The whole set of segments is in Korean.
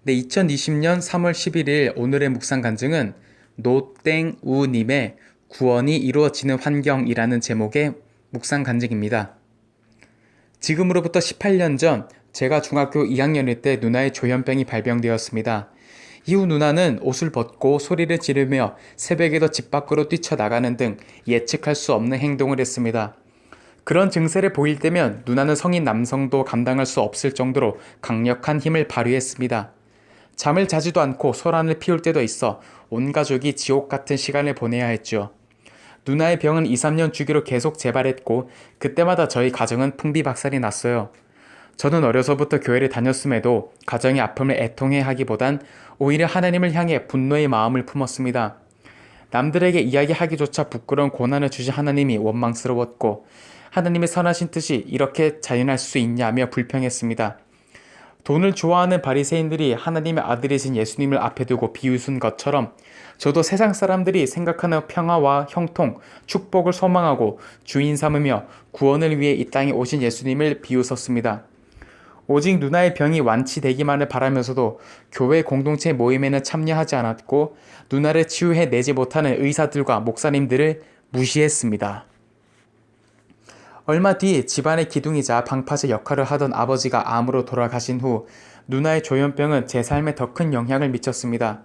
네, 2020년 3월 11일 오늘의 묵상 간증은 노땡우님의 구원이 이루어지는 환경이라는 제목의 묵상 간증입니다. 지금으로부터 18년 전 제가 중학교 2학년일 때 누나의 조현병이 발병되었습니다. 이후 누나는 옷을 벗고 소리를 지르며 새벽에도 집 밖으로 뛰쳐나가는 등 예측할 수 없는 행동을 했습니다. 그런 증세를 보일 때면 누나는 성인 남성도 감당할 수 없을 정도로 강력한 힘을 발휘했습니다. 잠을 자지도 않고 소란을 피울 때도 있어 온 가족이 지옥 같은 시간을 보내야 했죠. 누나의 병은 2, 3년 주기로 계속 재발했고 그때마다 저희 가정은 풍비박산이 났어요. 저는 어려서부터 교회를 다녔음에도 가정의 아픔을 애통해 하기보단 오히려 하나님을 향해 분노의 마음을 품었습니다. 남들에게 이야기하기조차 부끄러운 고난을 주신 하나님이 원망스러웠고 하나님의 선하신 뜻이 이렇게 자연할 수 있냐며 불평했습니다. 돈을 좋아하는 바리새인들이 하나님의 아들이신 예수님을 앞에 두고 비웃은 것처럼 저도 세상 사람들이 생각하는 평화와 형통, 축복을 소망하고 주인 삼으며 구원을 위해 이 땅에 오신 예수님을 비웃었습니다. 오직 누나의 병이 완치되기만을 바라면서도 교회 공동체 모임에는 참여하지 않았고 누나를 치유해 내지 못하는 의사들과 목사님들을 무시했습니다. 얼마 뒤 집안의 기둥이자 방파제 역할을 하던 아버지가 암으로 돌아가신 후 누나의 조현병은 제 삶에 더 큰 영향을 미쳤습니다.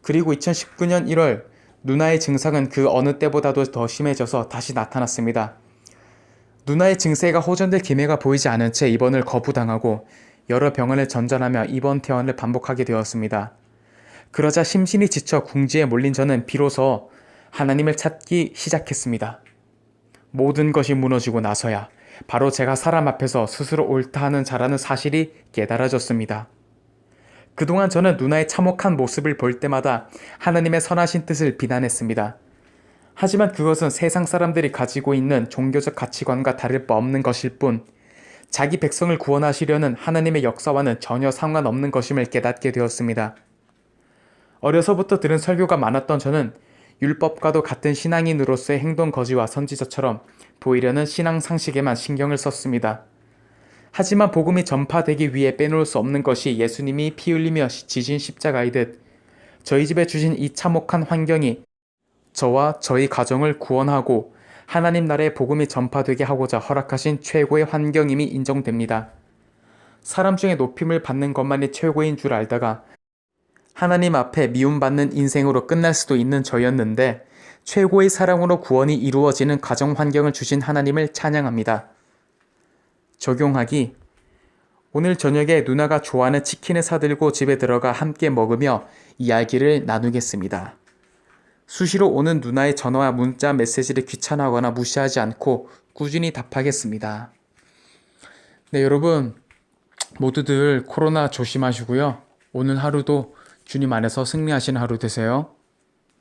그리고 2019년 1월 누나의 증상은 그 어느 때보다도 더 심해져서 다시 나타났습니다. 누나의 증세가 호전될 기미가 보이지 않은 채 입원을 거부당하고 여러 병원을 전전하며 입원 퇴원을 반복하게 되었습니다. 그러자 심신이 지쳐 궁지에 몰린 저는 비로소 하나님을 찾기 시작했습니다. 모든 것이 무너지고 나서야 바로 제가 사람 앞에서 스스로 옳다 하는 자라는 사실이 깨달아졌습니다. 그동안 저는 누나의 참혹한 모습을 볼 때마다 하나님의 선하신 뜻을 비난했습니다. 하지만 그것은 세상 사람들이 가지고 있는 종교적 가치관과 다를 바 없는 것일 뿐 자기 백성을 구원하시려는 하나님의 역사와는 전혀 상관없는 것임을 깨닫게 되었습니다. 어려서부터 들은 설교가 많았던 저는 율법과도 같은 신앙인으로서의 행동 거지와 선지자처럼 보이려는 신앙 상식에만 신경을 썼습니다. 하지만 복음이 전파되기 위해 빼놓을 수 없는 것이 예수님이 피 흘리며 지신 십자가이듯 저희 집에 주신 이 참혹한 환경이 저와 저희 가정을 구원하고 하나님 나라의 복음이 전파되게 하고자 허락하신 최고의 환경임이 인정됩니다. 사람 중에 높임을 받는 것만이 최고인 줄 알다가 하나님 앞에 미움받는 인생으로 끝날 수도 있는 저였는데 최고의 사랑으로 구원이 이루어지는 가정 환경을 주신 하나님을 찬양합니다. 적용하기. 오늘 저녁에 누나가 좋아하는 치킨을 사들고 집에 들어가 함께 먹으며 이야기를 나누겠습니다. 수시로 오는 누나의 전화와 문자 메시지를 귀찮아하거나 무시하지 않고 꾸준히 답하겠습니다. 네, 여러분 모두들 코로나 조심하시고요. 오늘 하루도 주님 안에서 승리하시는 하루 되세요.